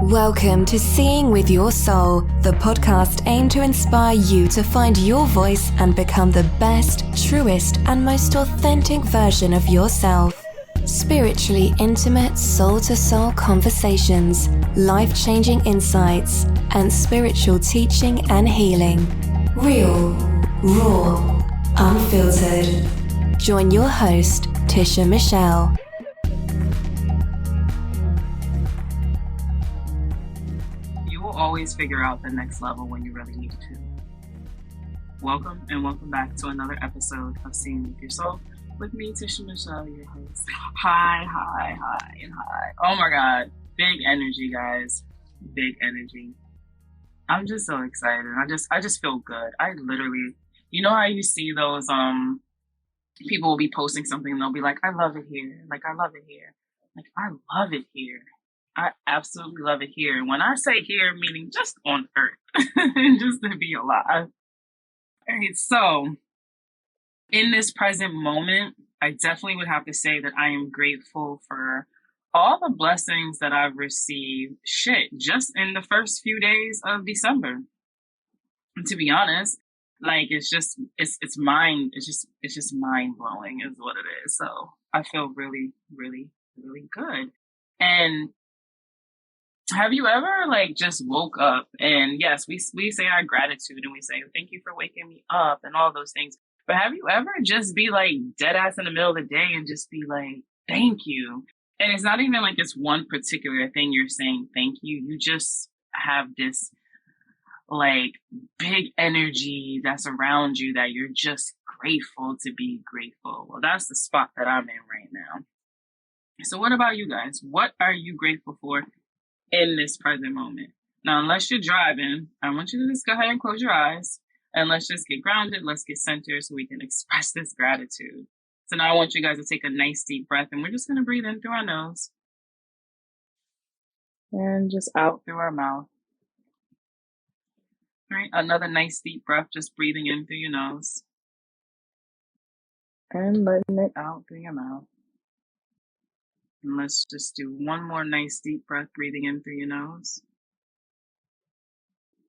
Welcome to Seeing with Your Soul, the podcast aimed to inspire you to find your voice and become the best, truest, and most authentic version of yourself. Spiritually intimate soul-to-soul conversations, life-changing insights, and spiritual teaching and healing. Real, raw, unfiltered. Join your host, Tisha Michelle. Always figure out the next level when you really need to. Welcome back to another episode of Seeing with Your Soul with me, Tisha Michelle, your host. Hi. Oh my God. Big energy, guys. Big energy. I'm just so excited. I just feel good. I literally, you know how you see those people will be posting something and they'll be like, I love it here. Like, I love it here. Like, I love it here. I absolutely love it here. And when I say here, meaning just on earth, just to be alive. All right, so in this present moment, I definitely would have to say that I am grateful for all the blessings that I've received, just in the first few days of December. And to be honest, like, it's just mind blowing is what it is. So I feel really, really, really good. And have you ever just woke up and yes, we say our gratitude and we say, thank you for waking me up and all those things. But have you ever just be dead ass in the middle of the day and just be like, thank you. And it's not even like it's one particular thing you're saying thank you. You just have this big energy that's around you that you're just grateful to be grateful. Well, that's the spot that I'm in right now. So what about you guys? What are you grateful for in this present moment? Now, unless you're driving, I want you to just go ahead and close your eyes and let's just get grounded. Let's get centered so we can express this gratitude. So now I want you guys to take a nice deep breath and we're just going to breathe in through our nose and just out through our mouth. All right, another nice deep breath, just breathing in through your nose and letting it out through your mouth. And let's just do one more nice deep breath, breathing in through your nose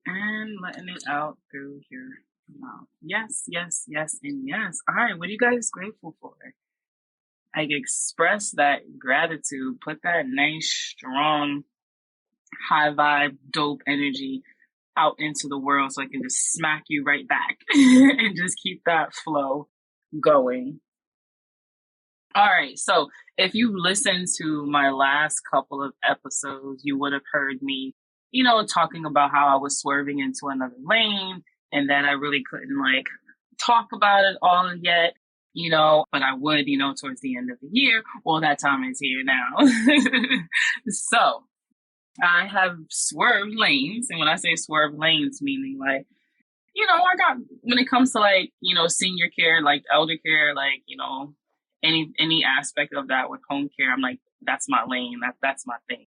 and letting it out through your mouth. Yes, and yes. All right, what are you guys grateful for? Express that gratitude. Put that nice, strong, high vibe, dope energy out into the world so I can just smack you right back and just keep that flow going. All right, so if you've listened to my last couple of episodes, you would have heard me, talking about how I was swerving into another lane and that I really couldn't talk about it all yet, but I would, towards the end of the year. Well, that time is here now. So I have swerved lanes. And when I say swerved lanes, meaning I got, when it comes to senior care, elder care, any aspect of that with home care, I'm that's my lane. That's my thing.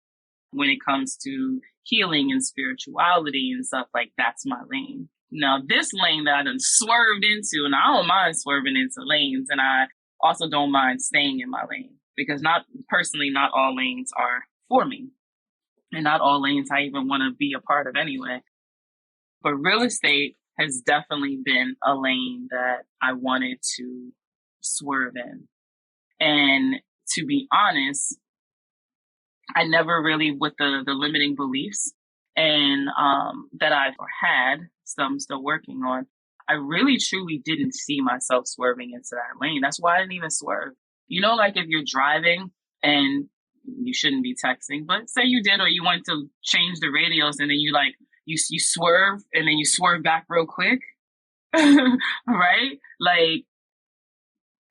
When it comes to healing and spirituality and stuff, that's my lane. Now, this lane that I done swerved into, and I don't mind swerving into lanes, and I also don't mind staying in my lane because not all lanes are for me, and not all lanes I even want to be a part of anyway. But real estate has definitely been a lane that I wanted to swerve in. And to be honest, I never really, with the limiting beliefs and that I've had, so I'm still working on, I really truly didn't see myself swerving into that lane. That's why I didn't even swerve. If you're driving and you shouldn't be texting, but say you did, or you went to change the radios and then you swerve and then you swerve back real quick, right?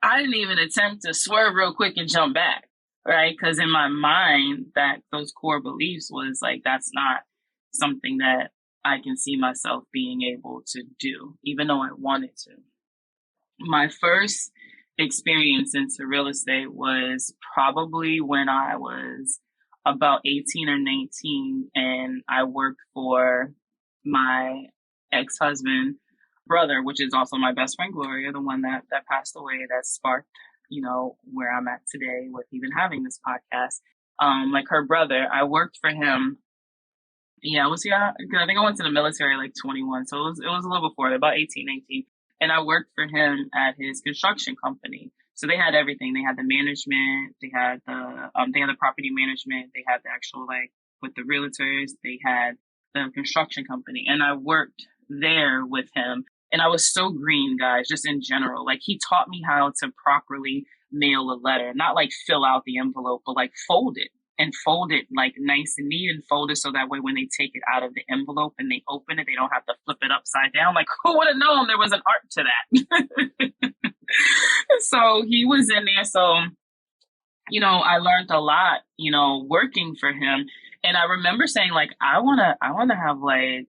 I didn't even attempt to swerve real quick and jump back, right? Because in my mind, those core beliefs was that's not something that I can see myself being able to do, even though I wanted to. My first experience into real estate was probably when I was about 18 or 19, and I worked for my ex-husband brother, which is also my best friend Gloria, the one that passed away, that sparked where I'm at today with even having this podcast. Her brother, I worked for him Yeah, I was, yeah, 'cause I think I went to the military like 21. So it was a little before, about 18, 19. And I worked for him at his construction company. So they had everything. They had the management, they had the property management, they had the actual, like, with the realtors, they had the construction company. And I worked there with him. And I was so green, guys, just in general. Like, he taught me how to properly mail a letter, not like fill out the envelope, but like fold it and fold it like nice and neat and fold it so that way when they take it out of the envelope and they open it, they don't have to flip it upside down. Like, who would have known there was an art to that? So he was in there. So, I learned a lot, working for him. And I remember saying, like, I wanna have like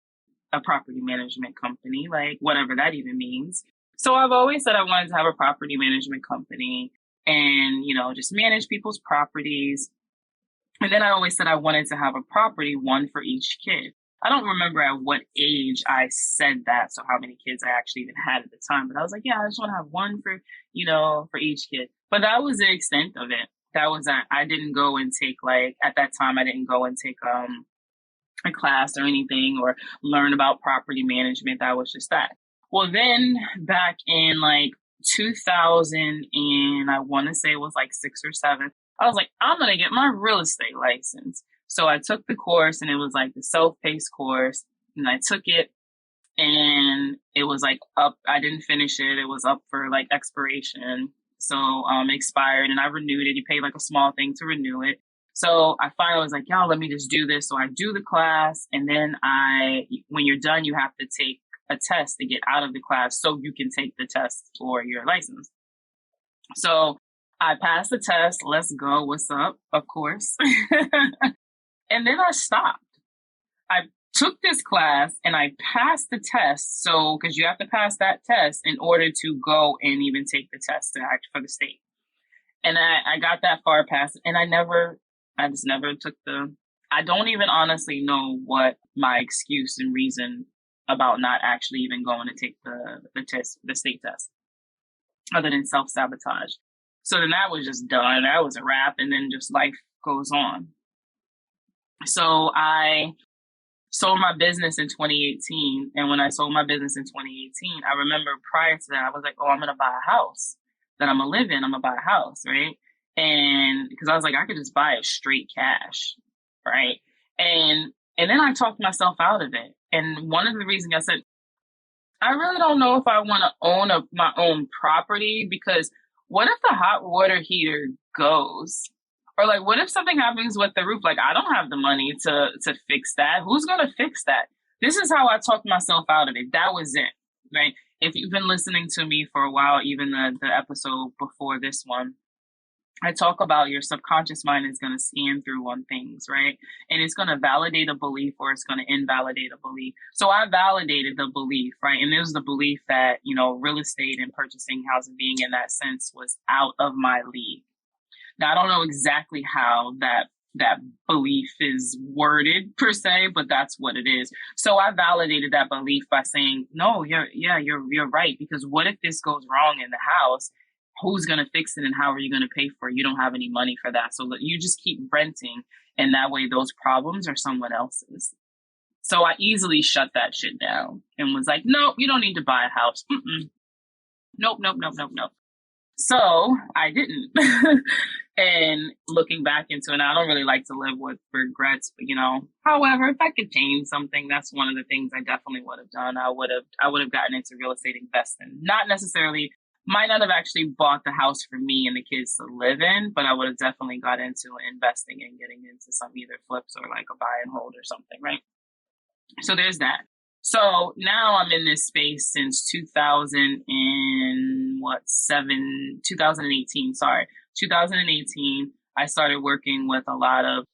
a property management company, like whatever that even means. So I've always said I wanted to have a property management company and, just manage people's properties. And then I always said I wanted to have a property, one for each kid. I don't remember at what age I said that, so how many kids I actually even had at the time. But I was like, yeah, I just want to have one for each kid. But that was the extent of it. That was that. I didn't go and take, like, at that time, I didn't go and take a class or anything or learn about property management. That was just that. Well, then back in like 2000, and I want to say it was like 6 or 7, I was like, I'm going to get my real estate license. So I took the course, and it was like the self-paced course, and I took it, and it was like up. I didn't finish it. It was up for like expiration. So expired, and I renewed it. You pay like a small thing to renew it. So I finally was like, y'all, let me just do this. So I do the class, and then when you're done, you have to take a test to get out of the class so you can take the test for your license. So I passed the test. Let's go. What's up? Of course. And then I stopped. I took this class and I passed the test. So, because you have to pass that test in order to go and even take the test to act for the state. And I got that far past it, and I just never took I don't even honestly know what my excuse and reason about not actually even going to take the test, the state test, other than self-sabotage. So then that was just done. That was a wrap. And then just life goes on. So I sold my business in 2018. And when I sold my business in 2018, I remember prior to that, I was like, oh, I'm going to buy a house that I'm going to live in. I'm going to buy a house, right? And because I was like, I could just buy it straight cash, right? And then I talked myself out of it. And one of the reasons I said, I really don't know if I want to own my own property, because what if the hot water heater goes? Or like, what if something happens with the roof? Like, I don't have the money to fix that. Who's going to fix that? This is how I talked myself out of it. That was it, right? If you've been listening to me for a while, even the episode before this one, I talk about your subconscious mind is going to scan through on things, right? And it's going to validate a belief or it's going to invalidate a belief. So I validated the belief, right? And it was the belief that, real estate and purchasing housing, being in that sense, was out of my league. Now, I don't know exactly how that belief is worded per se, but that's what it is. So I validated that belief by saying, no, you're right. Because what if this goes wrong in the house? Who's going to fix it, and how are you going to pay for it? You don't have any money for that. So you just keep renting, and that way those problems are someone else's. So I easily shut that shit down and was like, nope, you don't need to buy a house. Nope. So I didn't. And looking back into it, I don't really like to live with regrets, but however, if I could change something, that's one of the things I definitely would have done. I would have gotten into real estate investing. Might not have actually bought the house for me and the kids to live in, but I would have definitely got into investing and getting into some either flips or like a buy and hold or something, right? So there's that. So now I'm in this space since 2018. I started working with a lot of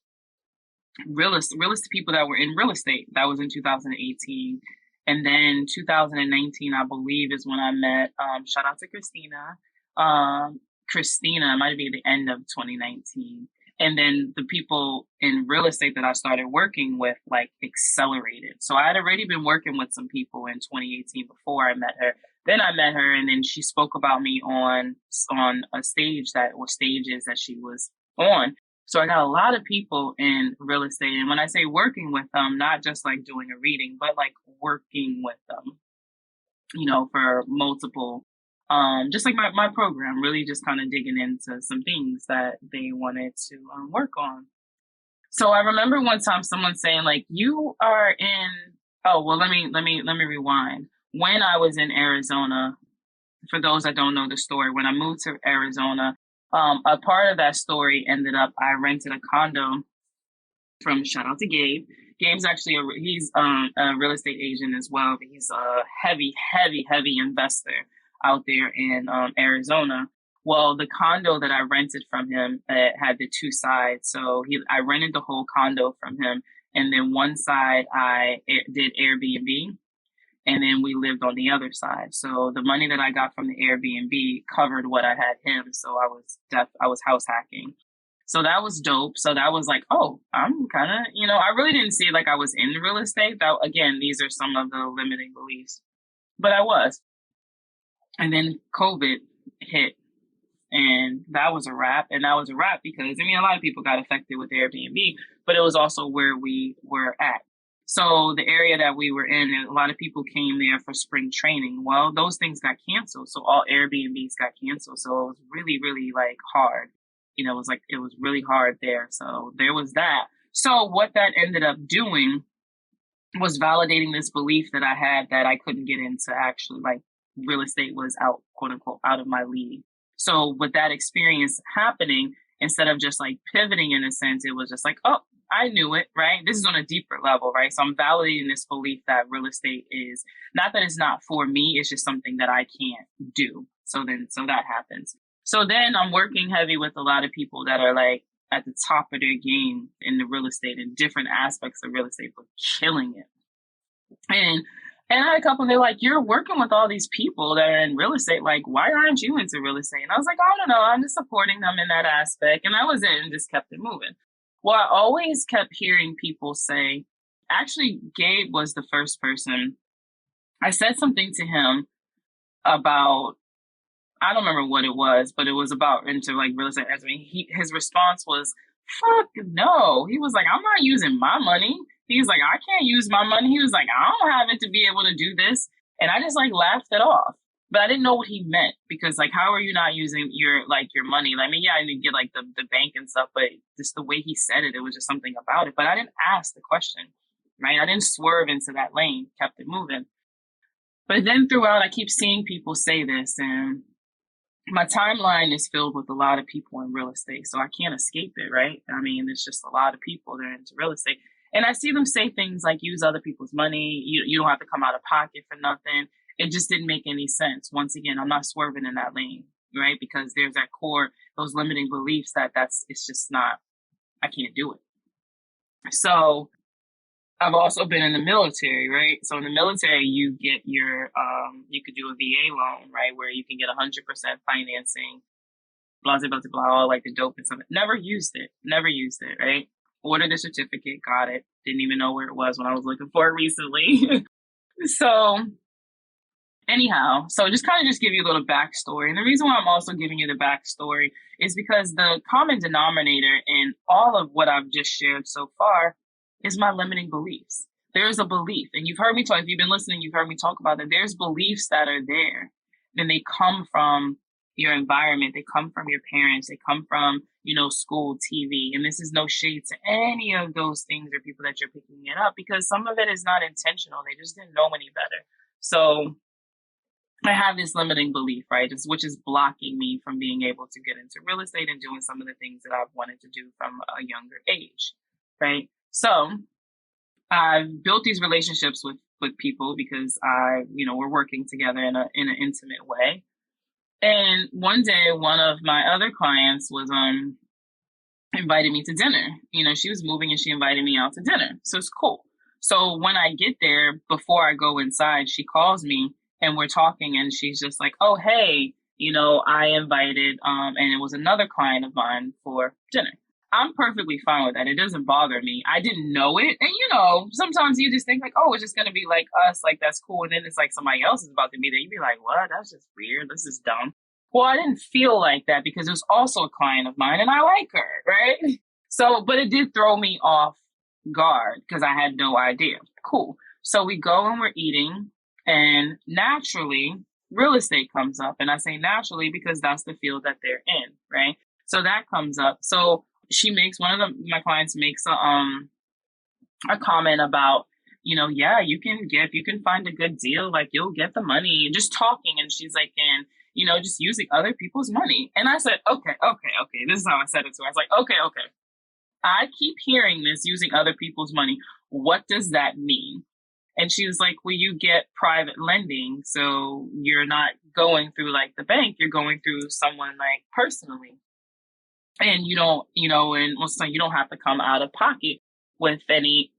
real estate people that were in real estate. That was in 2018. And then 2019, I believe, is when I met, shout out to Christina. Christina, it might be the end of 2019. And then the people in real estate that I started working with, like, accelerated. So I had already been working with some people in 2018 before I met her. Then I met her, and then she spoke about me on a stage stages that she was on. So I got a lot of people in real estate. And when I say working with them, not just like doing a reading, but like working with them, for multiple, just like my program, really just kind of digging into some things that they wanted to work on. So I remember one time someone saying like, you are in, oh, well, let me rewind. When I was in Arizona, for those that don't know the story, when I moved to Arizona, a part of that story ended up, I rented a condo from, shout out to Gabe. Gabe's actually he's a real estate agent as well. But he's a heavy investor out there in Arizona. Well, the condo that I rented from him had the two sides. So I rented the whole condo from him. And then one side I did Airbnb. And then we lived on the other side. So the money that I got from the Airbnb covered what I had him. So I was house hacking. So that was dope. So that was like, oh, I'm kind of, I really didn't see like I was in real estate. That, again, these are some of the limiting beliefs, but I was. And then COVID hit, and that was a wrap. And that was a wrap because, a lot of people got affected with Airbnb, but it was also where we were at. So the area that we were in, a lot of people came there for spring training. Well, those things got canceled. So all Airbnbs got canceled. So it was really, really like hard. It was really hard there. So there was that. So what that ended up doing was validating this belief that I had that I couldn't get into actually like real estate was out, quote unquote, out of my league. So with that experience happening, instead of just like pivoting in a sense, it was just like, oh, I knew it, right? This is on a deeper level, right? So I'm validating this belief that real estate is not that it's not for me. It's just something that I can't do. So that happens. So then I'm working heavy with a lot of people that are like at the top of their game in the real estate and different aspects of real estate, but killing it. And I had a couple, they're like, you're working with all these people that are in real estate. Like, why aren't you into real estate? And I was like, I don't know. I'm just supporting them in that aspect. And I was in and just kept it moving. Well, I always kept hearing people say, actually, Gabe was the first person. I said something to him about, I don't remember what it was, but it was about into like real estate. His response was, fuck no. He was like, I'm not using my money. He's like, I can't use my money. He was like, I don't have it to be able to do this. And I just like laughed it off. But I didn't know what he meant because like, how are you not using your money? Like, yeah, I didn't get like the bank and stuff, but just the way he said it, it was just something about it. But I didn't ask the question, right? I didn't swerve into that lane, kept it moving. But then throughout, I keep seeing people say this, and my timeline is filled with a lot of people in real estate. So I can't escape it, right? There's just a lot of people that are into real estate. And I see them say things like use other people's money. You don't have to come out of pocket for nothing. It just didn't make any sense. Once again, I'm not swerving in that lane, right? Because there's that core, those limiting beliefs it's just not, I can't do it. So I've also been in the military, right? So in the military, you get your, you could do a VA loan, right? Where you can get 100% financing, blah, blah, blah, blah, all like the dope and stuff. Never used it, right? Ordered the certificate, got it. Didn't even know where it was when I was looking for it recently. So anyhow, so just kind of just give you a little backstory. And the reason why I'm also giving you the backstory is because the common denominator in all of what I've just shared so far is my limiting beliefs. There's a belief, and you've heard me talk, if you've been listening, you've heard me talk about that. There's beliefs that are there. Then they come from your environment. They come from your parents. They come from, school, TV. And this is no shade to any of those things or people that you're picking it up because some of it is not intentional. They just didn't know any better. So I have this limiting belief, right? Which is blocking me from being able to get into real estate and doing some of the things that I've wanted to do from a younger age, right? So I've built these relationships with people because we're working together in an intimate way. And one day, one of my other clients was invited me to dinner. She was moving and she invited me out to dinner. So it's cool. So when I get there, before I go inside, she calls me and we're talking and she's just like, oh, hey, I invited, and it was another client of mine for dinner. I'm perfectly fine with that. It doesn't bother me. I didn't know it. And, sometimes you just think like, oh, it's just going to be like us. Like, that's cool. And then it's like somebody else is about to be there. You'd be like, what? That's just weird. This is dumb. Well, I didn't feel like that because it was also a client of mine and I like her, right? So, but it did throw me off guard because I had no idea. Cool. So we go and we're eating, and naturally, real estate comes up. And I say naturally because that's the field that they're in, right? So that comes up. So she makes, my clients makes a comment about, yeah, you can find a good deal, like you'll get the money, and just talking. And she's like, and, just using other people's money. And I said, okay. This is how I said it to her. I was like, okay. I keep hearing this, using other people's money. What does that mean? And she was like, well, you get private lending. So you're not going through like the bank, you're going through someone like personally. And you don't, and most of the time you don't have to come out of pocket with any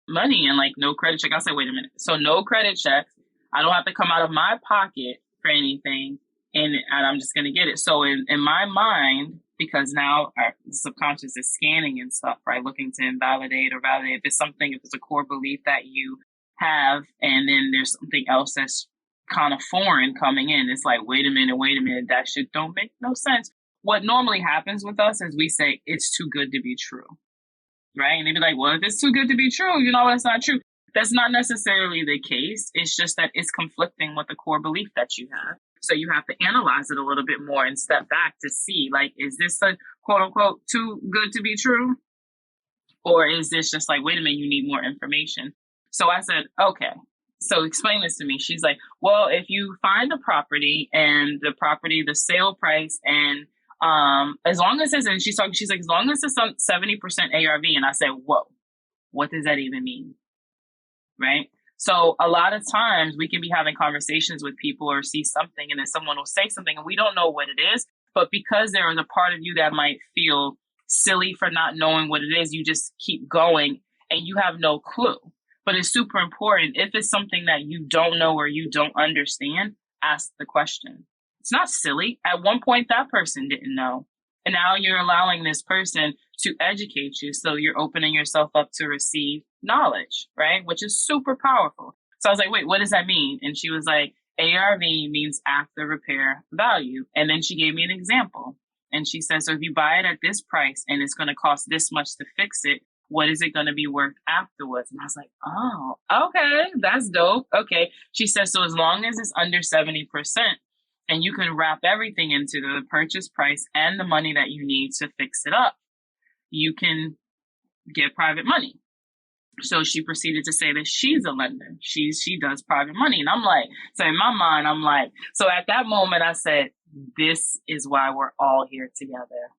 money and like no credit check. I said, wait a minute. So no credit checks. I don't have to come out of my pocket for anything. And I'm just going to get it. So in my mind, because now our subconscious is scanning and stuff, right? Looking to invalidate or validate. If it's a core belief that you have, and then there's something else that's kind of foreign coming in. It's like, wait a minute. That shit don't make no sense. What normally happens with us is we say, it's too good to be true, right? And they'd be like, well, if it's too good to be true, that's not true. That's not necessarily the case. It's just that it's conflicting with the core belief that you have. So you have to analyze it a little bit more and step back to see, like, is this a quote unquote too good to be true? Or is this just like, wait a minute, you need more information? So I said, okay, so explain this to me. She's like, well, if you find a property and the sale price, and as long as it's, and she's like, as long as it's 70% ARV. And I said, whoa, what does that even mean? Right? So a lot of times we can be having conversations with people or see something, and then someone will say something and we don't know what it is, but because there is a part of you that might feel silly for not knowing what it is, you just keep going and you have no clue. But it's super important. If it's something that you don't know or you don't understand, ask the question. It's not silly. At one point, that person didn't know. And now you're allowing this person to educate you. So you're opening yourself up to receive knowledge, right? Which is super powerful. So I was like, wait, what does that mean? And she was like, ARV means after repair value. And then she gave me an example. And she said, so if you buy it at this price and it's going to cost this much to fix it, what is it going to be worth afterwards? And I was like, oh, okay, that's dope. Okay. She says, so as long as it's under 70%, and you can wrap everything into the purchase price and the money that you need to fix it up, you can get private money. So she proceeded to say that she's a lender. She does private money. And I'm like, so in my mind, I'm like, so at that moment I said, this is why we're all here together.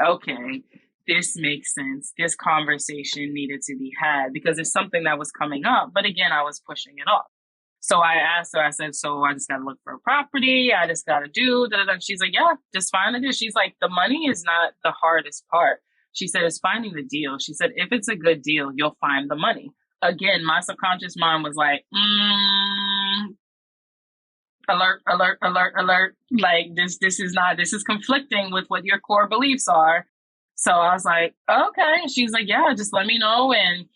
Okay. This makes sense. This conversation needed to be had because it's something that was coming up. But again, I was pushing it off. So I asked her, I said, so I just got to look for a property. I just got to do that. She's like, yeah, just find it. She's like, the money is not the hardest part. She said, it's finding the deal. She said, if it's a good deal, you'll find the money. Again, my subconscious mind was like, alert. Like this is conflicting with what your core beliefs are. So I was like, okay. She's like, yeah, just let me know. And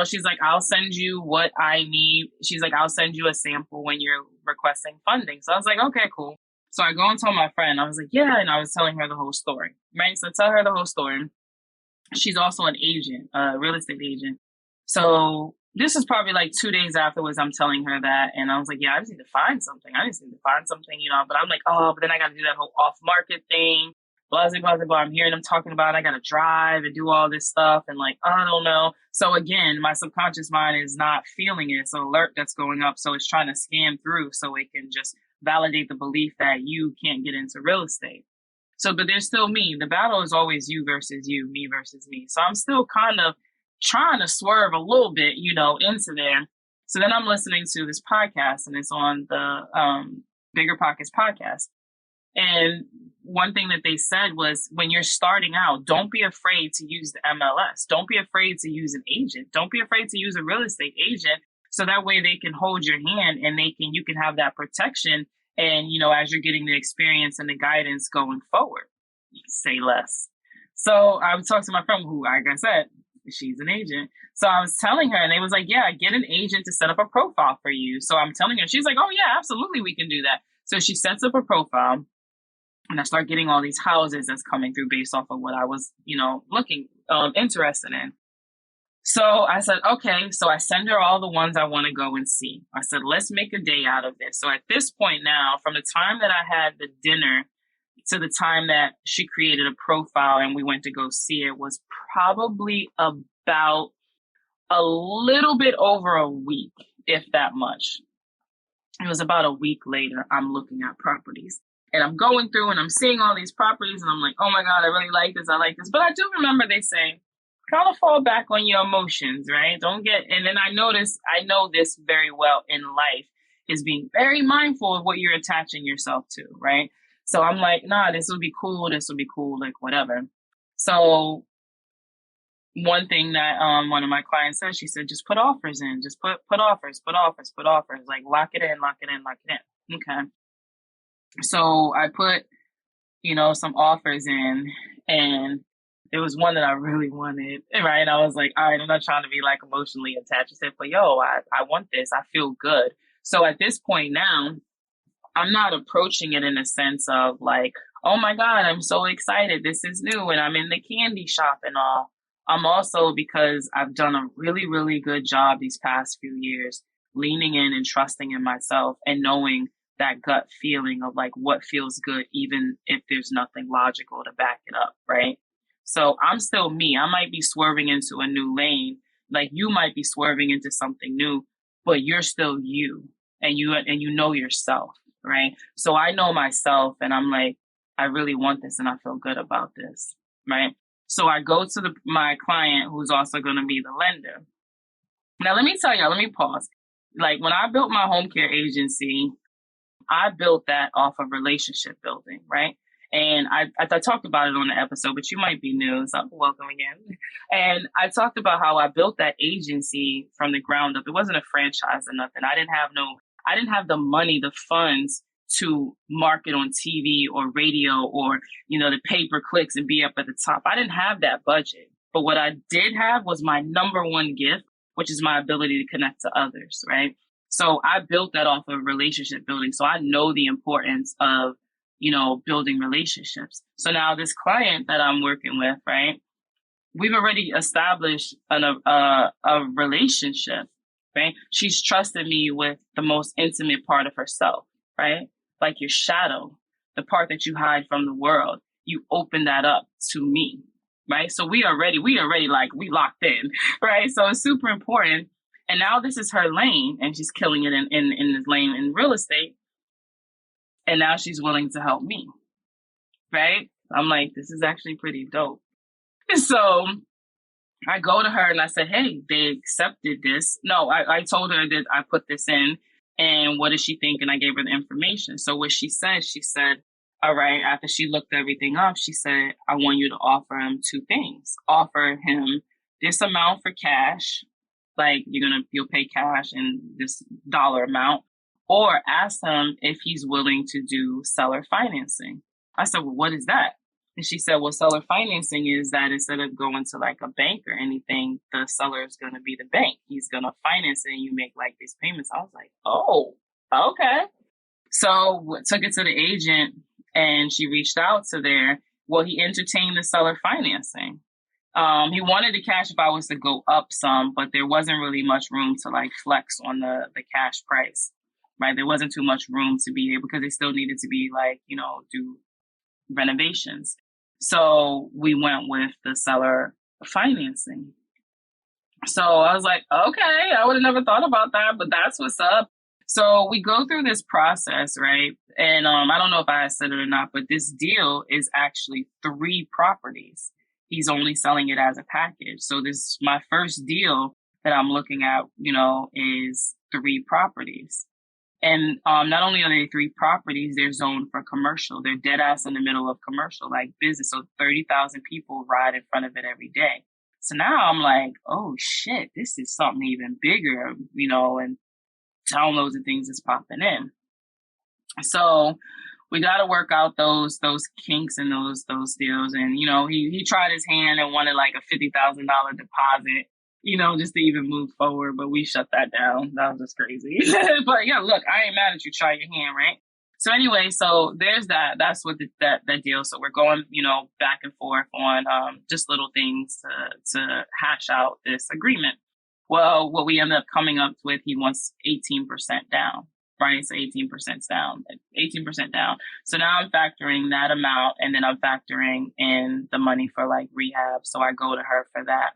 she's like, I'll send you what I need. She's like, I'll send you a sample when you're requesting funding. So I was like, okay, cool. So I go and tell my friend, I was like, yeah. And I was telling her the whole story, right? So I tell her the whole story. She's also an agent, a real estate agent. So this is probably like 2 days afterwards, I'm telling her that. And I was like, yeah, I just need to find something. But I'm like, oh, but then I got to do that whole off market thing. Blah, blah, blah, blah. I'm hearing them talking about I got to drive and do all this stuff. And like, I don't know. So again, my subconscious mind is not feeling it. It's an alert that's going up. So it's trying to scan through so it can just validate the belief that you can't get into real estate. So, but there's still me. The battle is always you versus you, me versus me. So I'm still kind of trying to swerve a little bit, into there. So then I'm listening to this podcast, and it's on the Bigger Pockets podcast. And one thing that they said was, when you're starting out, don't be afraid to use the MLS. Don't be afraid to use an agent. Don't be afraid to use a real estate agent. So that way they can hold your hand and you can have that protection. And, as you're getting the experience and the guidance going forward, say less. So I was talking to my friend who, like I said, she's an agent. So I was telling her, and they was like, yeah, get an agent to set up a profile for you. So I'm telling her, she's like, oh yeah, absolutely. We can do that. So she sets up a profile. And I start getting all these houses that's coming through based off of what I was, looking, interested in. So I said, okay. So I send her all the ones I want to go and see. I said, let's make a day out of this. So at this point now, from the time that I had the dinner to the time that she created a profile and we went to go see it was probably about a little bit over a week, if that much. It was about a week later, I'm looking at properties. And I'm going through and I'm seeing all these properties and I'm like, oh my God, I really like this. I like this. But I do remember they say, kind of fall back on your emotions, right? And then I know this very well in life is being very mindful of what you're attaching yourself to, right? So I'm like, nah, this will be cool. This will be cool, like whatever. So one thing that one of my clients said, she said, just put offers in, just put offers, like lock it in. Okay. So I put, some offers in, and there was one that I really wanted, right? I was like, all right, I'm not trying to be like emotionally attached. I said, but I want this. I feel good. So at this point now, I'm not approaching it in a sense of like, oh my God, I'm so excited. This is new. And I'm in the candy shop and all. I'm also, because I've done a really, really good job these past few years, leaning in and trusting in myself and knowing that gut feeling of like what feels good, even if there's nothing logical to back it up, right? So I'm still me. I might be swerving into a new lane, like you might be swerving into something new, but you're still you, and you know yourself, right? So I know myself, and I'm like, I really want this, and I feel good about this, right? So I go to my client who's also going to be the lender. Now, let me tell you, let me pause. Like when I built my home care agency, I built that off of relationship building, right? And I talked about it on the episode, but you might be new, so welcome again. And I talked about how I built that agency from the ground up. It wasn't a franchise or nothing. I didn't have the money, the funds to market on TV or radio or, the pay-per-clicks and be up at the top. I didn't have that budget. But what I did have was my number one gift, which is my ability to connect to others, right? So I built that off of relationship building. So I know the importance of, building relationships. So now this client that I'm working with, right, we've already established a relationship, right? She's trusted me with the most intimate part of herself, right? Like your shadow, the part that you hide from the world. You open that up to me, right? So we already like, we locked in, right? So it's super important. And now this is her lane, and she's killing it in this lane in real estate. And now she's willing to help me, right? I'm like, this is actually pretty dope. So I go to her and I said, hey, they accepted this. No, I told her that I put this in, and what does she think? And I gave her the information. So what she said, all right, after she looked everything up, she said, I want you to offer him two things. Offer him this amount for cash, like you'll pay cash in this dollar amount, or ask him if he's willing to do seller financing. I said, well, what is that? And she said, well, seller financing is that instead of going to like a bank or anything, the seller is going to be the bank. He's going to finance it and you make like these payments. I was like, oh, okay. So took it to the agent and she reached out to there. Well, he entertained the seller financing. He wanted the cash if I was to go up some, but there wasn't really much room to like flex on the cash price, right? There wasn't too much room to be able, because they still needed to be like, do renovations. So we went with the seller financing. So I was like, okay, I would have never thought about that, but that's what's up. So we go through this process, right? And I don't know if I said it or not, but this deal is actually 3 properties. He's only selling it as a package. So this, my first deal that I'm looking at, is 3 properties. And not only are they 3 properties, they're zoned for commercial. They're dead ass in the middle of commercial, like business. So 30,000 people ride in front of it every day. So now I'm like, oh shit, this is something even bigger, and downloads and things is popping in. So we got to work out those kinks and those deals. And, he tried his hand and wanted like a $50,000 deposit, just to even move forward. But we shut that down. That was just crazy. But yeah, look, I ain't mad at you. Try your hand, right? So anyway, so there's that. That's what that deal. So we're going, back and forth on just little things to hash out this agreement. Well, what we end up coming up with, he wants 18% down, right? So 18% down, 18% down. So now I'm factoring that amount, and then I'm factoring in the money for like rehab. So I go to her for that.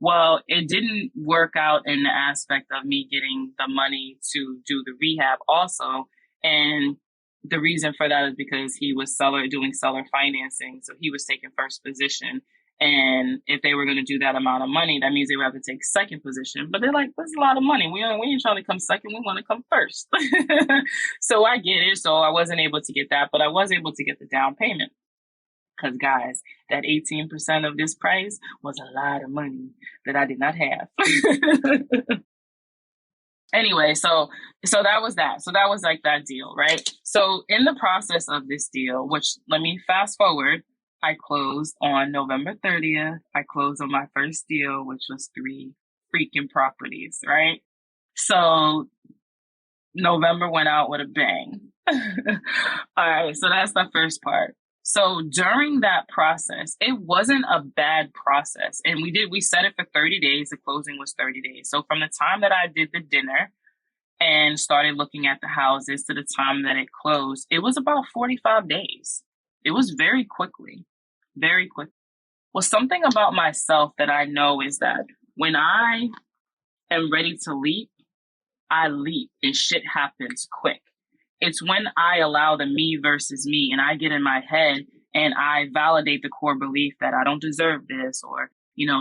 Well, it didn't work out in the aspect of me getting the money to do the rehab also. And the reason for that is because he was doing seller financing. So he was taking first position. And if they were going to do that amount of money, that means they would have to take second position. But they're like, that's a lot of money. We ain't trying to come second. We want to come first. So I get it. So I wasn't able to get that, but I was able to get the down payment. Because, guys, that 18% of this price was a lot of money that I did not have. Anyway, so that was that. So that was like that deal, right? So in the process of this deal, which let me fast forward, I closed on November 30th. I closed on my first deal, which was 3 freaking properties, right? So November went out with a bang. All right, so that's the first part. So during that process, it wasn't a bad process. And we set it for 30 days. The closing was 30 days. So from the time that I did the dinner and started looking at the houses to the time that it closed, it was about 45 days. It was very quickly, very quick. Well, something about myself that I know is that when I am ready to leap, I leap and shit happens quick. It's when I allow the me versus me and I get in my head and I validate the core belief that I don't deserve this, or,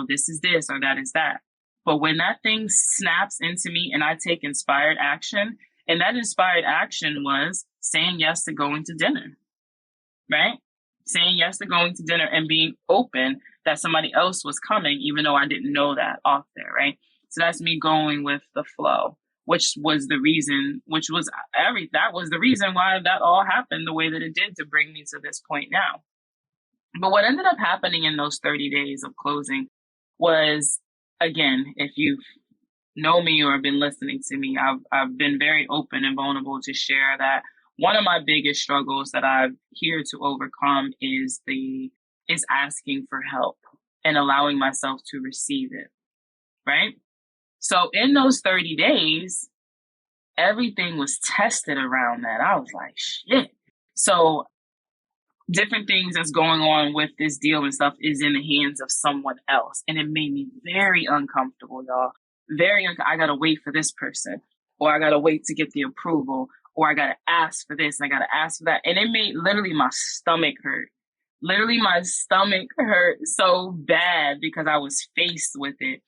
this is this or that is that. But when that thing snaps into me and I take inspired action, and that inspired action was saying yes to going to dinner, right? Saying yes to going to dinner and being open that somebody else was coming, even though I didn't know that off there, right? So that's me going with the flow. That was the reason why that all happened the way that it did to bring me to this point now. But what ended up happening in those 30 days of closing was, again, if you know me or have been listening to me, I've been very open and vulnerable to share that one of my biggest struggles that I'm here to overcome is asking for help and allowing myself to receive it, right? So in those 30 days, everything was tested around that. I was like, shit. So different things that's going on with this deal and stuff is in the hands of someone else. And it made me very uncomfortable, y'all. I got to wait for this person, or I got to wait to get the approval, or I got to ask for this and I got to ask for that. And it made literally my stomach hurt. Literally my stomach hurt so bad because I was faced with it.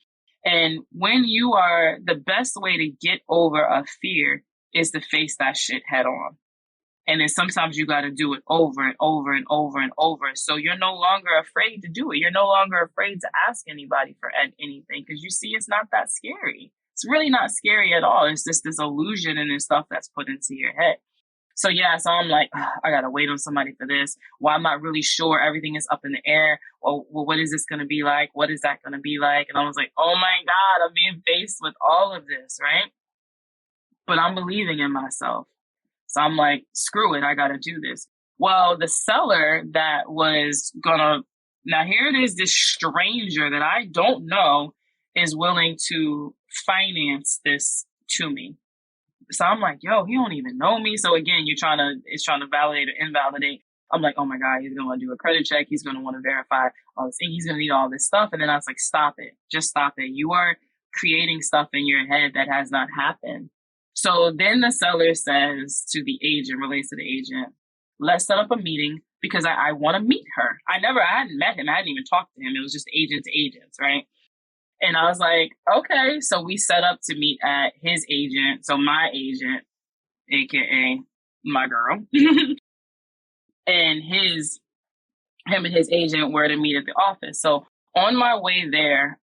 And when the best way to get over a fear is to face that shit head on. And then sometimes you got to do it over and over and over and over. So you're no longer afraid to do it. You're no longer afraid to ask anybody for anything because you see it's not that scary. It's really not scary at all. It's just this illusion and this stuff that's put into your head. So so I'm like, I got to wait on somebody for this. Well, I'm not really sure. Everything is up in the air. Well, what is this going to be like? What is that going to be like? And I was like, oh my God, I'm being faced with all of this, right? But I'm believing in myself. So I'm like, screw it. I got to do this. Well, the seller that was now here it is, this stranger that I don't know is willing to finance this to me. So I'm like, yo, he don't even know me. So again, it's trying to validate or invalidate. I'm like, oh my God, he's going to want to do a credit check. He's going to want to verify all this thing. He's going to need all this stuff. And then I was like, stop it. Just stop it. You are creating stuff in your head that has not happened. So then the seller says to the agent, relates to the agent, let's set up a meeting because I want to meet her. I hadn't met him. I hadn't even talked to him. It was just agent to agents, right? And I was like, okay. So we set up to meet at his agent. So my agent, AKA my girl, and him and his agent were to meet at the office. So on my way there,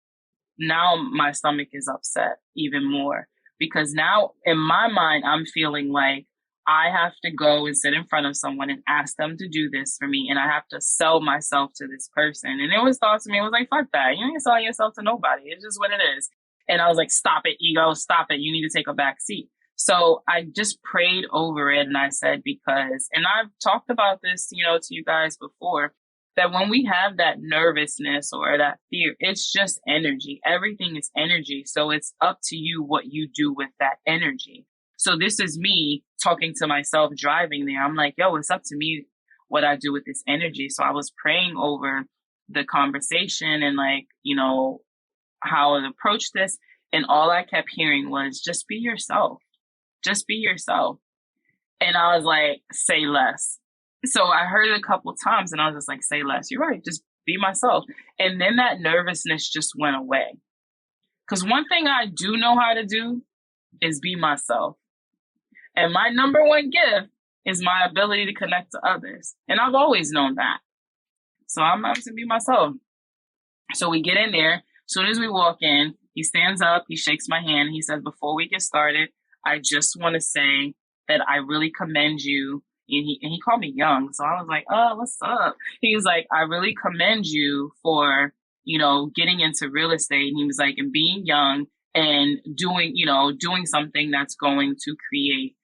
now my stomach is upset even more because now in my mind, I'm feeling like I have to go and sit in front of someone and ask them to do this for me. And I have to sell myself to this person. And it was thought to me, it was like, fuck that. You ain't selling yourself to nobody. It's just what it is. And I was like, stop it, ego, stop it. You need to take a back seat. So I just prayed over it and I said, because, and I've talked about this, to you guys before, that when we have that nervousness or that fear, it's just energy. Everything is energy. So it's up to you what you do with that energy. So this is me talking to myself driving there. I'm like, yo, it's up to me what I do with this energy. So I was praying over the conversation and how I approach this. And all I kept hearing was, just be yourself. Just be yourself. And I was like, say less. So I heard it a couple times and I was just like, say less. You're right. Just be myself. And then that nervousness just went away. Because one thing I do know how to do is be myself. And my number one gift is my ability to connect to others. And I've always known that. So I'm going to be myself. So we get in there. As soon as we walk in, he stands up, he shakes my hand, and he says, before we get started, I just want to say that I really commend you. And he called me young. So I was like, oh, what's up? He was like, I really commend you for, getting into real estate. And he was like, and being young and doing something that's going to create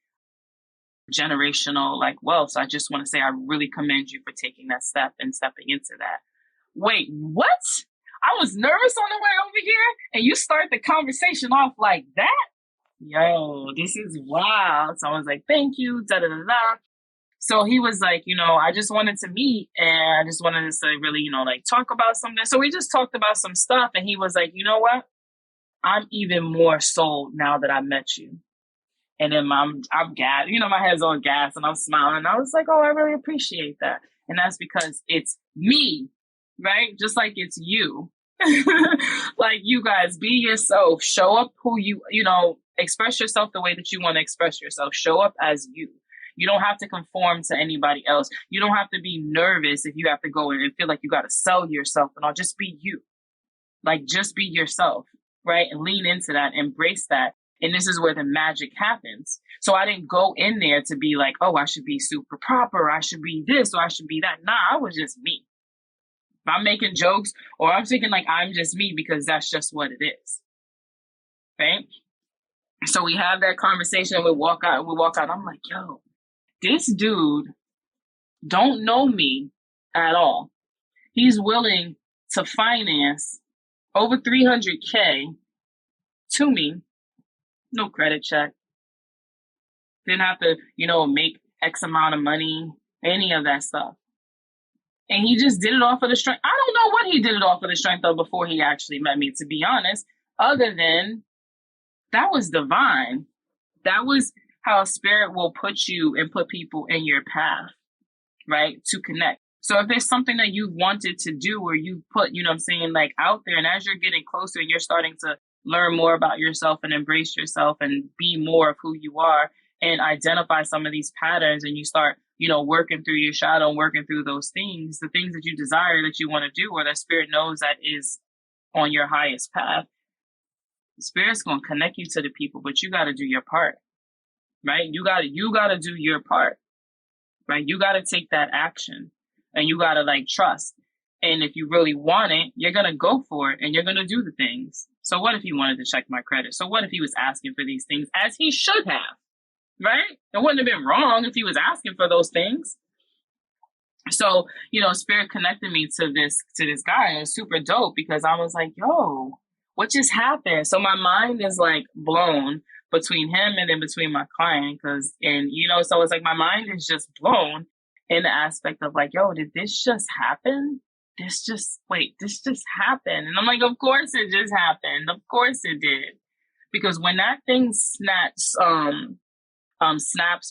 generational wealth. So I just want to say, I really commend you for taking that step and stepping into that. Wait, what? I was nervous on the way over here and you start the conversation off like that? Yo, this is wild. So I was like, thank you, da da da da. So he was like, I just wanted to meet and I just wanted to really, talk about something. So we just talked about some stuff and he was like, you know what? I'm even more sold now that I met you. And then I'm gassed, my head's all gas and I'm smiling. And I was like, oh, I really appreciate that. And that's because it's me, right? Just like it's you. Like, you guys, be yourself, show up who express yourself the way that you want to express yourself. Show up as you. You don't have to conform to anybody else. You don't have to be nervous if you have to go in and feel like you got to sell yourself and all. Just be you. Just be yourself, right? And lean into that, embrace that. And this is where the magic happens. So I didn't go in there to be like, oh, I should be super proper. I should be this or I should be that. Nah, I was just me. If I'm making jokes or I'm thinking I'm just me because that's just what it is. Right? So we have that conversation and we walk out. I'm like, yo, this dude don't know me at all. He's willing to finance over $300K to me. No credit check. Didn't have to, make X amount of money, any of that stuff. And he just did it off of the strength. I don't know what he did it off of the strength of before he actually met me, to be honest, other than that was divine. That was how spirit will put you and put people in your path, right? To connect. So if there's something that you wanted to do or you put, out there, and as you're getting closer and you're starting to learn more about yourself and embrace yourself and be more of who you are and identify some of these patterns and you start, working through your shadow and working through those things, the things that you desire that you want to do or that spirit knows that is on your highest path, spirit's going to connect you to the people, but you got to do your part, right? You got to do your part, right? You got to take that action and you got to trust. And if you really want it, you're going to go for it and you're going to do the things. So what if he wanted to check my credit? So what if he was asking for these things as he should have, right? It wouldn't have been wrong if he was asking for those things. So, spirit connected me to this guy. It was super dope because I was like, yo, what just happened? So my mind is blown between him and then between my client. So it's my mind is just blown in the aspect of yo, did this just happen? This just happened. And I'm like, of course it just happened. Of course it did. Because when that thing snaps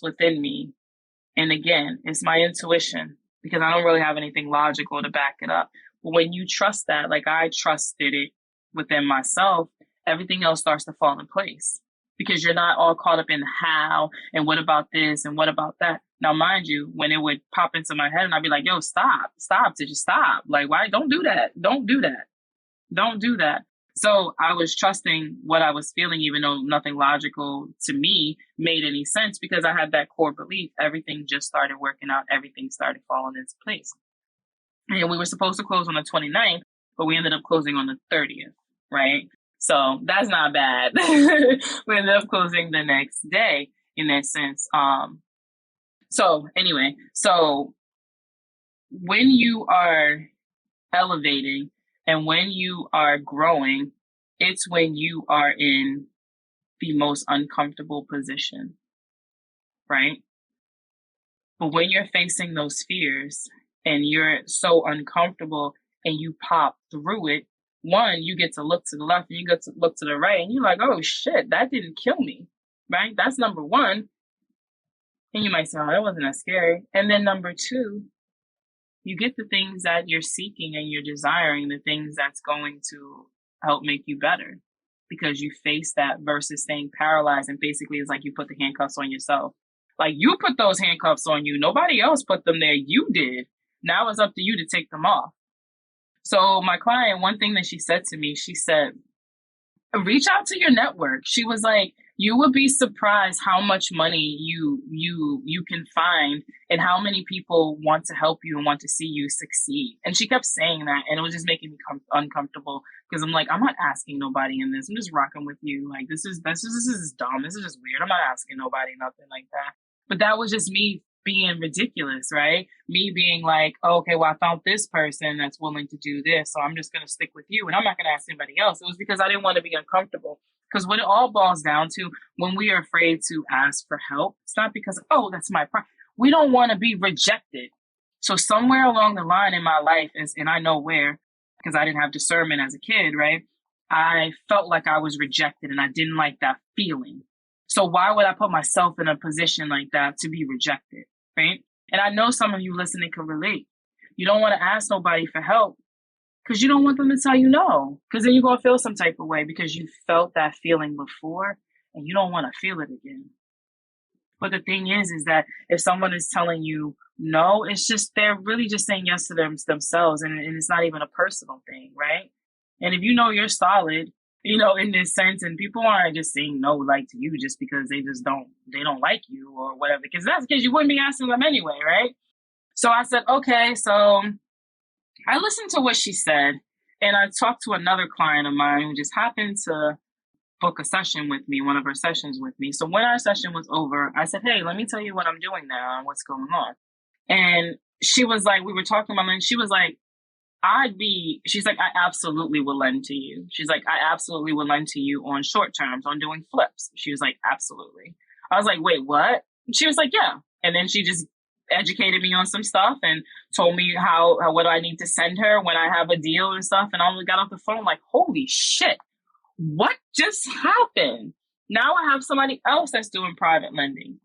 within me, and again, it's my intuition, because I don't really have anything logical to back it up. But when you trust that, I trusted it within myself, everything else starts to fall in place. Because you're not all caught up in how and what about this and what about that. Now, mind you, when it would pop into my head and I'd be like, yo, stop, just stop. Why? Don't do that. Don't do that. So I was trusting what I was feeling, even though nothing logical to me made any sense because I had that core belief. Everything just started working out. Everything started falling into place. And we were supposed to close on the 29th, but we ended up closing on the 30th, right? So that's not bad. We ended up closing the next day in that sense. So anyway, so when you are elevating and when you are growing, it's when you are in the most uncomfortable position, right? But when you're facing those fears and you're so uncomfortable and you pop through it, one, you get to look to the left and you get to look to the right and you're like, oh shit, that didn't kill me, right? That's number one. And you might say, oh, that wasn't that scary. And then number two, you get the things that you're seeking and you're desiring, the things that's going to help make you better because you face that versus staying paralyzed. And basically it's like you put the handcuffs on yourself. Like you put those handcuffs on you. Nobody else put them there. You did. Now it's up to you to take them off. So my client, one thing that she said to me, she said, reach out to your network. She was like, you would be surprised how much money you can find and how many people want to help you and want to see you succeed. And she kept saying that, and it was just making me uncomfortable because I'm like, I'm not asking nobody in this. I'm just rocking with you. Like this is dumb. This is just weird. I'm not asking nobody nothing like that. But that was just me being ridiculous, right? Me being like, oh, okay, well, I found this person that's willing to do this, so I'm just going to stick with you, and I'm not going to ask anybody else. It was because I didn't want to be uncomfortable. Because what it all boils down to, when we are afraid to ask for help, it's not because, oh, that's my problem. We don't want to be rejected. So somewhere along the line in my life, and I know where, because I didn't have discernment as a kid, right? I felt like I was rejected, and I didn't like that feeling. So why would I put myself in a position like that to be rejected, right? And I know some of you listening can relate. You don't want to ask nobody for help because you don't want them to tell you no, because then you're going to feel some type of way because you felt that feeling before and you don't want to feel it again. But the thing is that if someone is telling you no, it's just, they're really just saying yes to themselves, and it's not even a personal thing, right? And if you know you're solid, you know, in this sense, and people aren't just saying no like to you just because they don't like you or whatever, because that's because you wouldn't be asking them anyway, right? So I said, okay, so I listened to what she said, and I talked to another client of mine who just happened to book a session with me, one of her sessions with me. So when our session was over, I said, hey, let me tell you what I'm doing now and what's going on. And she was like, we were talking about it, and she was like, she's like, I absolutely will lend to you. She's like, I absolutely will lend to you on short terms, on doing flips. She was like, absolutely. I was like, wait, what? She was like, yeah. And then she just educated me on some stuff and told me how what I need to send her when I have a deal and stuff. And I only got off the phone like, holy shit, what just happened? Now I have somebody else that's doing private lending.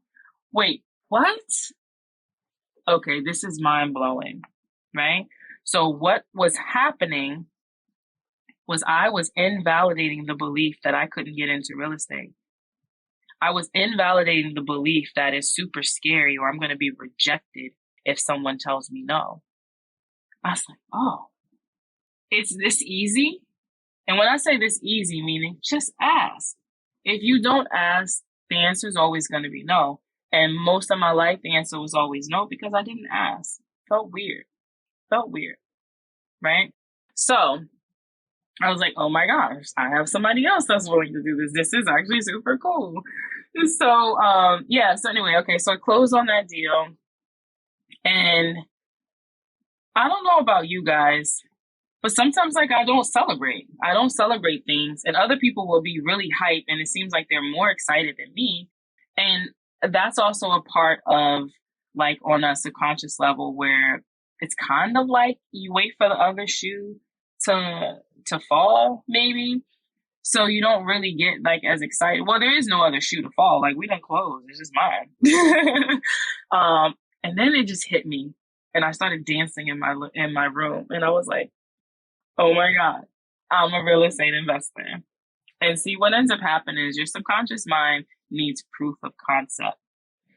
Wait, what? Okay, this is mind blowing, right? So what was happening was I was invalidating the belief that I couldn't get into real estate. I was invalidating the belief that it's super scary or I'm going to be rejected if someone tells me no. I was like, oh, it's this easy? And when I say this easy, meaning just ask. If you don't ask, the answer is always going to be no. And most of my life, the answer was always no because I didn't ask. Felt weird, right? So I was like, oh my gosh, I have somebody else that's willing to do this. This is actually super cool. So, so anyway, okay, so I closed on that deal. And I don't know about you guys, but sometimes like I don't celebrate things, and other people will be really hyped and it seems like they're more excited than me. And that's also a part of like on a subconscious level where it's kind of like you wait for the other shoe to fall, maybe. So you don't really get like as excited. Well, there is no other shoe to fall. Like we don't close. It's just mine. And then it just hit me, and I started dancing in my room, and I was like, oh my God, I'm a real estate investor. And see, what ends up happening is your subconscious mind needs proof of concept.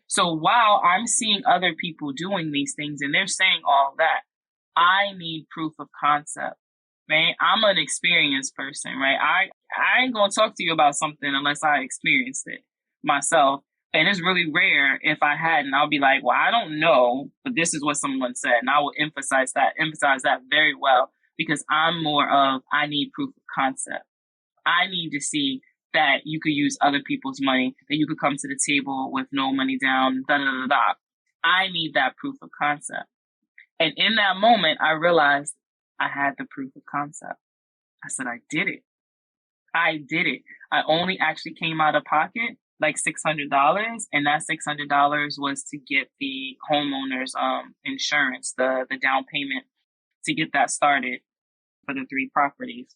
So while I'm seeing other people doing these things and they're saying all that, I need proof of concept, right? I'm an experienced person, right? I ain't going to talk to you about something unless I experienced it myself. And it's really rare if I hadn't. I'll be like, well, I don't know, but this is what someone said. And I will emphasize that very well because I'm more of, I need proof of concept. I need to see that you could use other people's money, that you could come to the table with no money down, da da da da. I need that proof of concept. And in that moment, I realized I had the proof of concept. I said, I did it. I did it. I only actually came out of pocket like $600, and that $600 was to get the homeowner's insurance, the down payment to get that started for the 3 properties.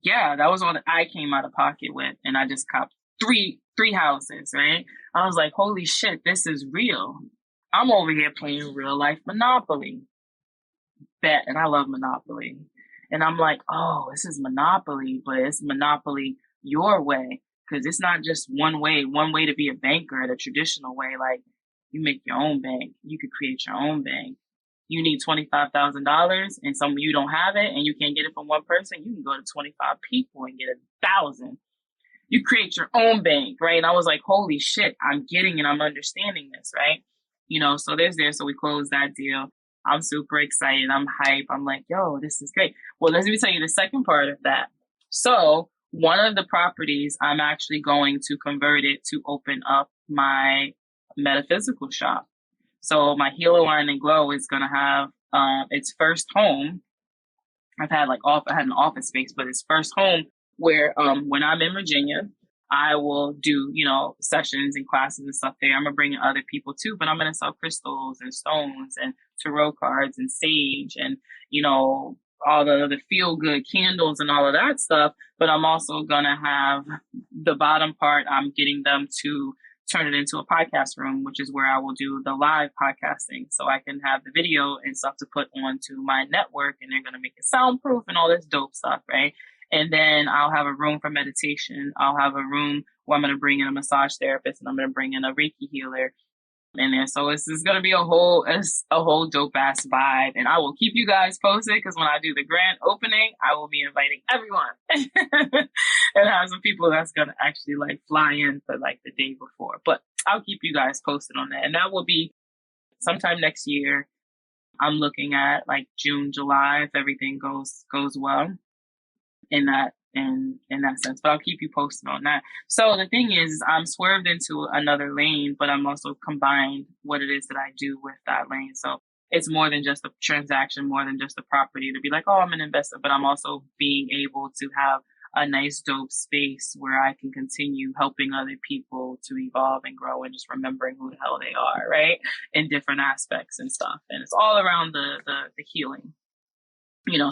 Yeah, that was what I came out of pocket with, and I just copped three houses, right? I was like, holy shit, this is real. I'm over here playing real life Monopoly. And I love Monopoly. And I'm like, oh, this is Monopoly, but it's Monopoly your way. Because it's not just one way to be a banker, the traditional way. Like, you make your own bank. You could create your own bank. You need $25,000 and you don't have it and you can't get it from one person. You can go to 25 people and get 1,000. You create your own bank, right? And I was like, holy shit, I'm getting and I'm understanding this, right? So so we closed that deal. I'm super excited. I'm hype. I'm like, yo, this is great. Well, let me tell you the second part of that. So one of the properties, I'm actually going to convert it to open up my metaphysical shop. So my Heal, Wine, and Glow is going to have its first home. I had an office space, but it's first home where when I'm in Virginia, I will do, sessions and classes and stuff there. I'm going to bring in other people too, but I'm going to sell crystals and stones and tarot cards and sage and, all the feel good candles and all of that stuff. But I'm also going to have the bottom part. I'm getting them to turn it into a podcast room, which is where I will do the live podcasting. So I can have the video and stuff to put onto my network, and they're going to make it soundproof and all this dope stuff, right? And then I'll have a room for meditation. I'll have a room where I'm going to bring in a massage therapist, and I'm going to bring in a Reiki healer in there. So it's going to be a whole dope ass vibe. And I will keep you guys posted, because when I do the grand opening, I will be inviting everyone and have some people that's going to actually fly in for the day before. But I'll keep you guys posted on that. And that will be sometime next year. I'm looking at June, July, if everything goes well in that sense, but I'll keep you posted on that. So the thing is, I'm swerved into another lane, but I'm also combined what it is that I do with that lane. So it's more than just a transaction, more than just a property to be like, oh, I'm an investor, but I'm also being able to have a nice, dope space where I can continue helping other people to evolve and grow and just remembering who the hell they are, right? In different aspects and stuff. And it's all around the healing.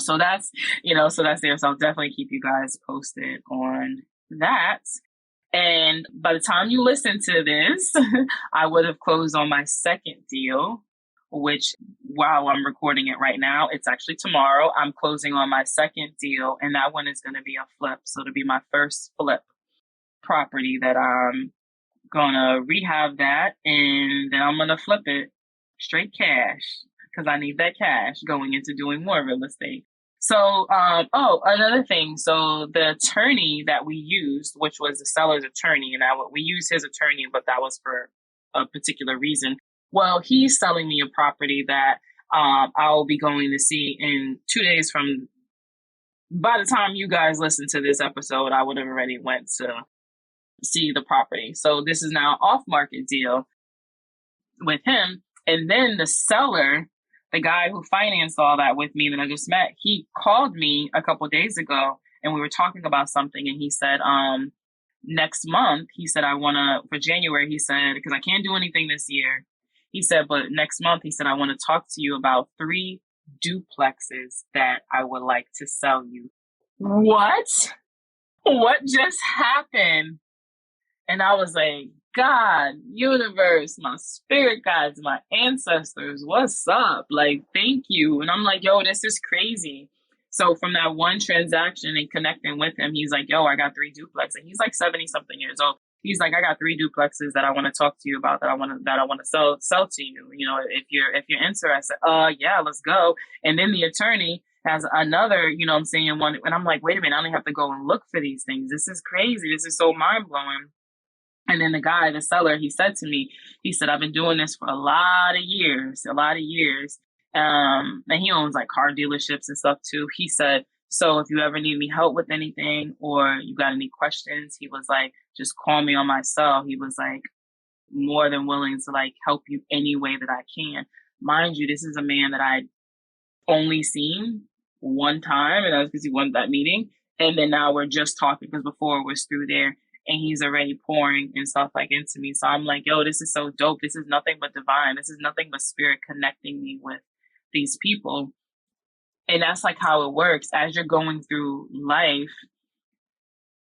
So that's there. So I'll definitely keep you guys posted on that. And by the time you listen to this, I would have closed on my second deal, which while I'm recording it right now, it's actually tomorrow. I'm closing on my second deal, and that one is going to be a flip. So it'll be my first flip property that I'm going to rehab that, and then I'm going to flip it straight cash, because I need that cash going into doing more real estate. So, another thing. So the attorney that we used, which was the seller's attorney, and we used his attorney, but that was for a particular reason. Well, he's selling me a property that I'll be going to see in 2 days from. By the time you guys listen to this episode, I would have already went to see the property. So this is now an off-market deal with him. And then the seller, the guy who financed all that with me that I just met, he called me a couple of days ago, and we were talking about something, and he said, next month, he said, for January, he said, because I can't do anything this year. He said, but next month, he said, I want to talk to you about 3 duplexes that I would like to sell you. What? What just happened? And I was like, God, universe, my spirit guides, my ancestors, what's up? Thank you. And I'm like, yo, this is crazy. So from that one transaction and connecting with him, he's like, yo, I got 3 duplexes. And he's 70 something years old. He's like, I got 3 duplexes that I want to talk to you about, that I want to sell to you. If you're interested, yeah, let's go. And then the attorney has another, one. And I'm like, wait a minute, I don't have to go and look for these things. This is crazy. This is so mind blowing. And then the seller, he said to me, he said, I've been doing this for a lot of years. And he owns car dealerships and stuff too. He said, So if you ever need me help with anything or you got any questions, he was like, just call me on my cell. He was like, more than willing to like help you any way that I can. Mind you, this is a man that I'd only seen one time, and that was because he wanted that meeting. And then now we're just talking because before it was through there, and he's already pouring and stuff like into me. So I'm like, yo, this is so dope. This is nothing but divine. This is nothing but spirit connecting me with these people. And that's like how it works. As you're going through life,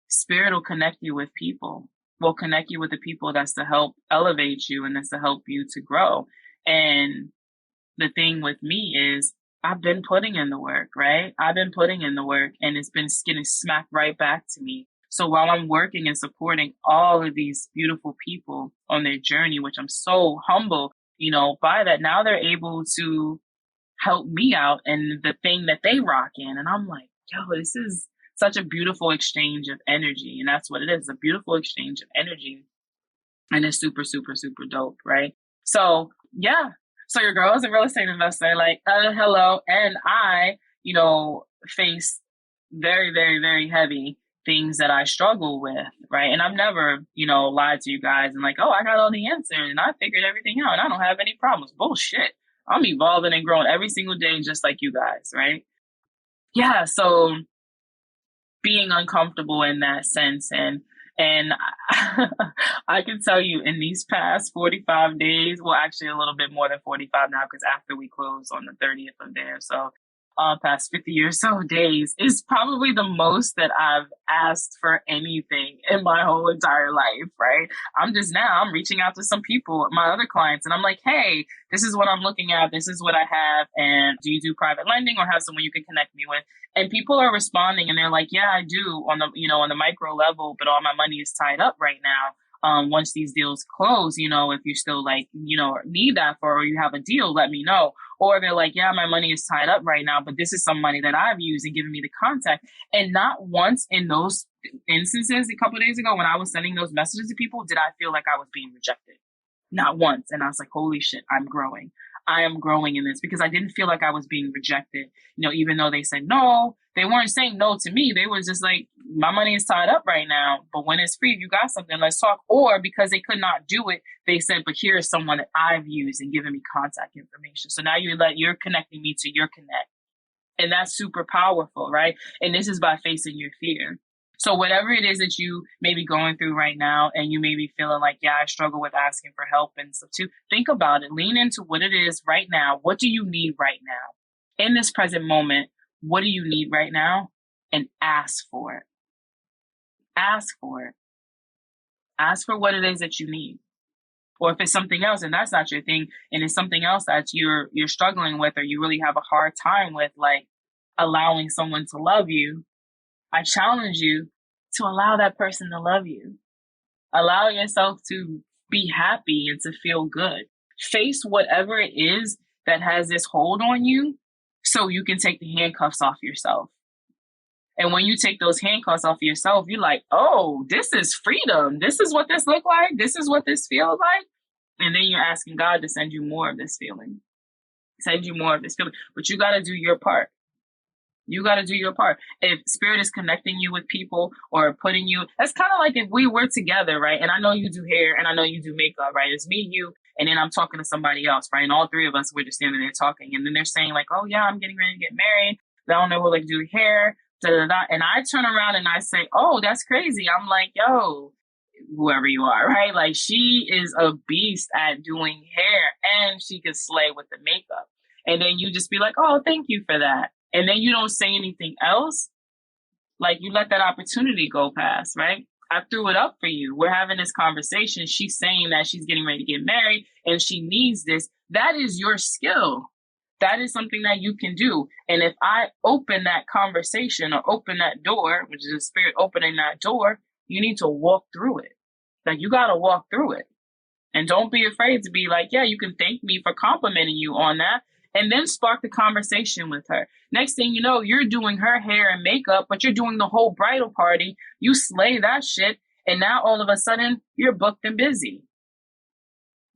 spirit will connect you with people. Will connect you with the people that's to help elevate you and that's to help you to grow. And the thing with me is I've been putting in the work, right? I've been putting in the work and it's been getting smacked right back to me. So while I'm working and supporting all of these beautiful people on their journey, which I'm so humble, by that, now they're able to help me out and the thing that they rock in. And I'm like, yo, this is such a beautiful exchange of energy. And that's what it is, a beautiful exchange of energy. And it's super, super, super dope, right? So, yeah. So your girl is a real estate investor, like, hello. And I, face very, very, very heavy things that I struggle with, right? And I've never, lied to you guys and like, oh, I got all the answers and I figured everything out and I don't have any problems. Bullshit. I'm evolving and growing every single day, just like you guys, right? Yeah. So being uncomfortable in that sense. And I can tell you in these past 45 days, well, actually a little bit more than 45 now, because after we close on the 30th of there, so past 50 or so days is probably the most that I've asked for anything in my whole entire life, right? I'm reaching out to some people, my other clients, and I'm like, hey, this is what I'm looking at. This is what I have. And do you do private lending or have someone you can connect me with? And people are responding and they're like, yeah, I do on the micro level, but all my money is tied up right now. Once these deals close, if you still need that or you have a deal, let me know. Or they're like, yeah, my money is tied up right now, but this is some money that I've used and given me the contact. And not once in those instances, a couple of days ago, when I was sending those messages to people, did I feel like I was being rejected. Not once. And I was like, holy shit, I'm growing. I am growing in this because I didn't feel like I was being rejected. Even though they said no, they weren't saying no to me. They was just like, my money is tied up right now, but when it's free, if you got something, let's talk. Or because they could not do it, they said, but here's someone that I've used and given me contact information. So now you're connecting me to your connect. And that's super powerful, right? And this is by facing your fear. So whatever it is that you may be going through right now and you may be feeling like, yeah, I struggle with asking for help and stuff too, think about it. Lean into what it is right now. What do you need right now? In this present moment, what do you need right now? And ask for it. Ask for it. Ask for what it is that you need. Or if it's something else and that's not your thing and it's something else that you're struggling with or you really have a hard time with, like allowing someone to love you, I challenge you to allow that person to love you. Allow yourself to be happy and to feel good. Face whatever it is that has this hold on you so you can take the handcuffs off yourself. And when you take those handcuffs off yourself, you're like, oh, this is freedom. This is what this look like. This is what this feels like. And then you're asking God to send you more of this feeling. Send you more of this feeling. But you got to do your part. You got to do your part. If spirit is connecting you with people or putting you, that's kind of like if we were together, right? And I know you do hair and I know you do makeup, right? It's me, you, and then I'm talking to somebody else, right? And all three of us, we're just standing there talking. And then they're saying like, oh yeah, I'm getting ready to get married. I don't know who like do hair, da da da. And I turn around and I say, oh, that's crazy. I'm like, yo, whoever you are, right? Like she is a beast at doing hair and she can slay with the makeup. And then you just be like, oh, thank you for that. And then you don't say anything else. Like you let that opportunity go past, right? I threw it up for you. We're having this conversation. She's saying that she's getting ready to get married and she needs this. That is your skill. That is something that you can do. And if I open that conversation or open that door, which is the spirit opening that door, you need to walk through it. Like you got to walk through it. And don't be afraid to be like, yeah, you can thank me for complimenting you on that. And then spark the conversation with her. Next thing you know, you're doing her hair and makeup, but you're doing the whole bridal party. You slay that shit. And now all of a sudden you're booked and busy.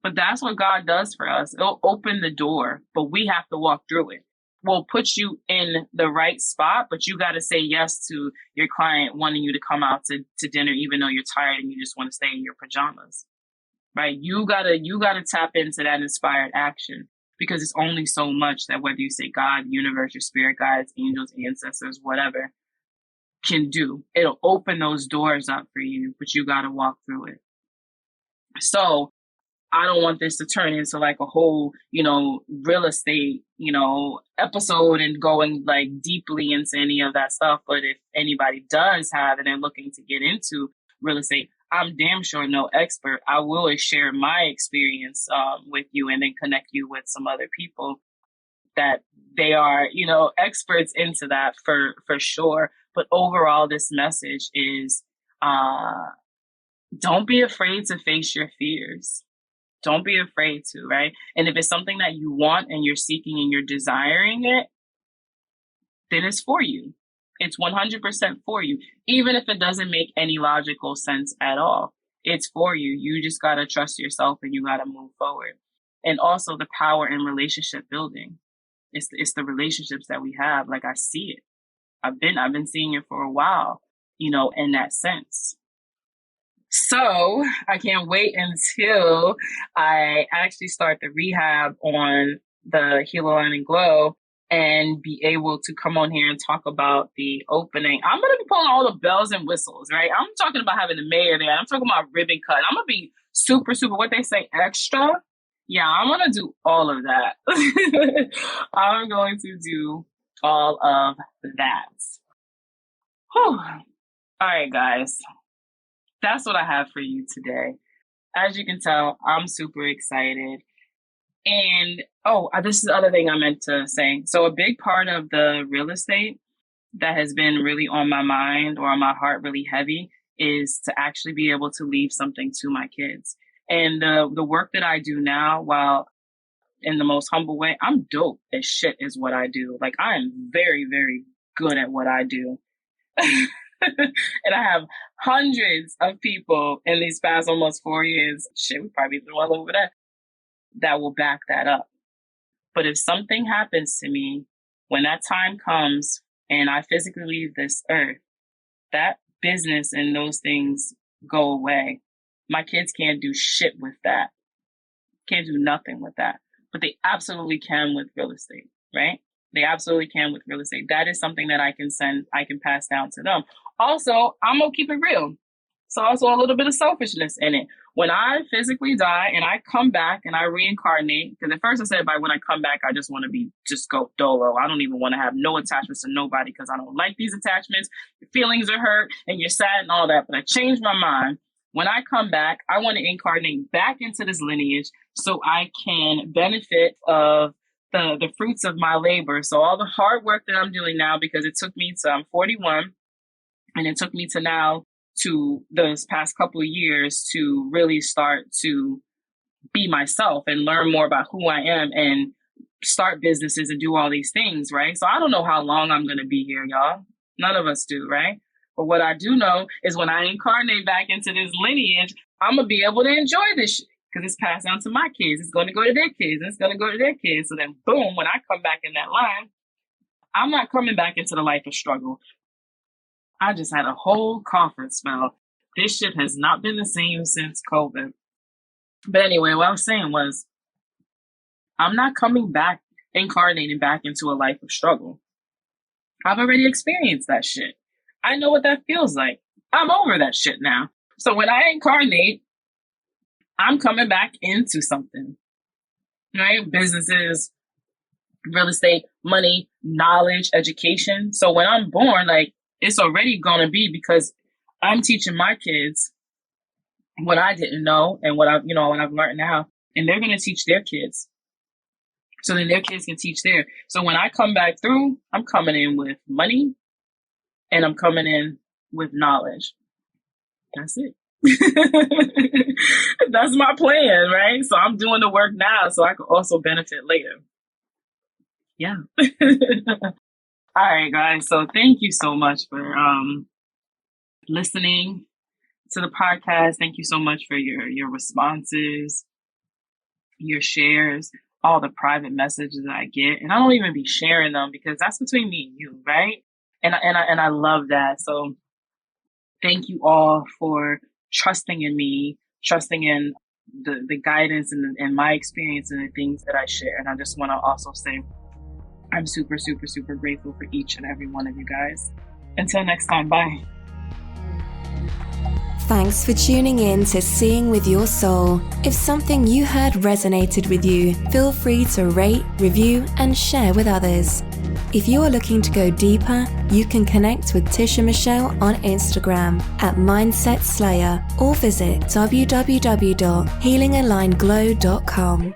But that's what God does for us. It'll open the door, but we have to walk through it. will put you in the right spot, but you got to say yes to your client wanting you to come out to dinner, even though you're tired and you just want to stay in your pajamas, right? You gotta tap into that inspired action, because it's only so much that whether you say God, universe, your spirit guides, angels, ancestors, whatever, can do. It'll open those doors up for you, but you got to walk through it. So I don't want this to turn into like a whole, real estate, episode and going like deeply into any of that stuff. But if anybody does have and they're looking to get into real estate, I'm damn sure no expert. I will share my experience with you, and then connect you with some other people that they are, experts into that for sure. But overall, this message is, don't be afraid to face your fears. Don't be afraid to, right? And if it's something that you want and you're seeking and you're desiring it, then it's for you. It's 100% for you. Even if it doesn't make any logical sense at all, it's for you. You just got to trust yourself and you got to move forward. And also the power in relationship building. It's the relationships that we have. Like, I see it. I've been seeing it for a while, in that sense. So I can't wait until I actually start the rehab on the Heal, Align, and Glow, and be able to come on here and talk about the opening. I'm going to be pulling all the bells and whistles, right? I'm talking about having the mayor there. I'm talking about ribbon cut. I'm going to be super, what they say, extra. Yeah, I'm going to do all of that. I'm going to do all of that. Whew. All right, guys. That's what I have for you today. As you can tell, I'm super excited. And, this is the other thing I meant to say. So a big part of the real estate that has been really on my mind or on my heart really heavy is to actually be able to leave something to my kids. And the work that I do now, while in the most humble way, I'm dope as shit is what I do. Like, I am very, very good at what I do. And I have hundreds of people in these past almost 4 years, we probably been well over that will back that up. But if something happens to me, when that time comes and I physically leave this earth, that business and those things go away. My kids can't do shit with that. Can't do nothing with that. But they absolutely can with real estate, right? They absolutely can with real estate. That is something that I can pass down to them. Also, I'm going to keep it real. So also a little bit of selfishness in it. When I physically die and I come back and I reincarnate, because at first I said when I come back, I just want to just go dolo. I don't even want to have no attachments to nobody because I don't like these attachments. Your feelings are hurt and you're sad and all that. But I changed my mind. When I come back, I want to incarnate back into this lineage so I can benefit of the fruits of my labor. So all the hard work that I'm doing now, because it took me I'm 41, and it took me to now to those past couple of years to really start to be myself and learn more about who I am and start businesses and do all these things, right? So I don't know how long I'm going to be here, y'all. None of us do, right? But what I do know is when I incarnate back into this lineage, I'm going to be able to enjoy this shit because it's passed down to my kids. It's going to go to their kids. And it's going to go to their kids. So then, boom, when I come back in that line, I'm not coming back into the life of struggle. I just had a whole coughing spell. This shit has not been the same since COVID. But anyway, what I was saying was, I'm not coming back, incarnating back into a life of struggle. I've already experienced that shit. I know what that feels like. I'm over that shit now. So when I incarnate, I'm coming back into something, right? Businesses, real estate, money, knowledge, education. So when I'm born, like, it's already going to be because I'm teaching my kids what I didn't know and what I've learned now, and they're going to teach their kids. So then their kids can teach their. So when I come back through, I'm coming in with money and I'm coming in with knowledge. That's it. That's my plan, right? So I'm doing the work now so I can also benefit later. Yeah. All right, guys. So thank you so much for listening to the podcast. Thank you so much for your responses, your shares. all the private messages that I get, and I don't even be sharing them because that's between me and you, right? And I love that. So thank you all for trusting in me, trusting in the guidance and my experience and the things that I share. And I just want to also say I'm super, super, super grateful for each and every one of you guys. Until next time, bye. Thanks for tuning in to Seeing with Your Soul. If something you heard resonated with you, feel free to rate, review, and share with others. If you are looking to go deeper, you can connect with Tisha Michelle on Instagram at Mindset Slayer or visit www.healingalignedglow.com.